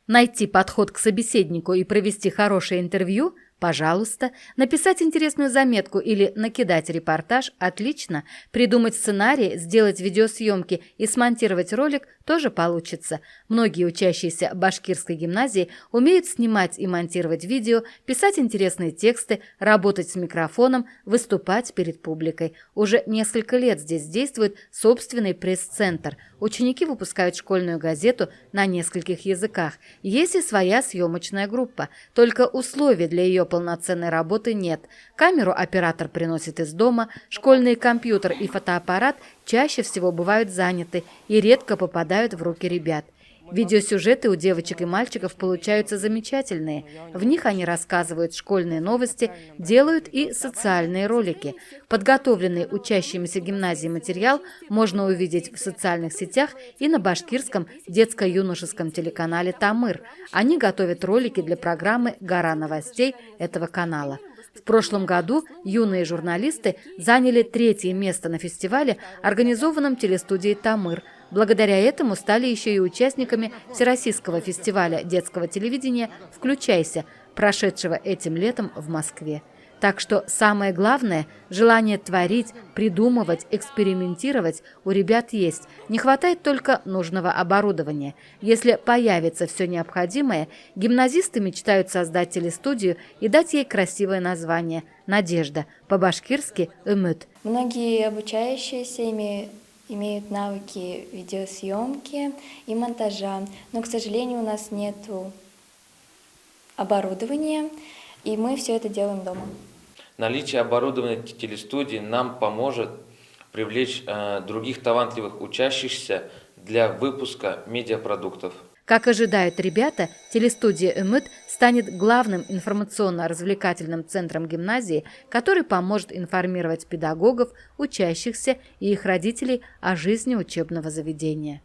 Найти подход к собеседнику и провести хорошее интервью – пожалуйста. Написать интересную заметку или накидать репортаж – отлично. Придумать сценарий, сделать видеосъемки и смонтировать ролик – тоже получится. Многие учащиеся башкирской гимназии умеют снимать и монтировать видео, писать интересные тексты, работать с микрофоном, выступать перед публикой. Уже несколько лет здесь действует собственный пресс-центр. Ученики выпускают школьную газету на нескольких языках. Есть и своя съемочная группа. Только условий для ее полноценной работы нет. Камеру оператор приносит из дома, школьный компьютер и фотоаппарат чаще всего бывают заняты и редко попадают в руки ребят. Видеосюжеты у девочек и мальчиков получаются замечательные. В них они рассказывают школьные новости, делают и социальные ролики. Подготовленный учащимися гимназии материал можно увидеть в социальных сетях и на башкирском детско-юношеском телеканале «Тамыр». Они готовят ролики для программы «Гора новостей» этого канала. В прошлом году юные журналисты заняли 3-е место на фестивале, организованном телестудией «Тамыр». Благодаря этому стали еще и участниками Всероссийского фестиваля детского телевидения «Включайся», прошедшего этим летом в Москве. Так что самое главное – желание творить, придумывать, экспериментировать у ребят есть. Не хватает только нужного оборудования. Если появится все необходимое, гимназисты мечтают создать телестудию и дать ей красивое название – «Надежда», по-башкирски «Үміт». Многие обучающиеся имеют навыки видеосъемки и монтажа, но, к сожалению, у нас нет оборудования, и мы все это делаем дома. Наличие оборудования телестудии нам поможет привлечь других талантливых учащихся для выпуска медиапродуктов. Как ожидают ребята, телестудия «Үміт» станет главным информационно-развлекательным центром гимназии, который поможет информировать педагогов, учащихся и их родителей о жизни учебного заведения.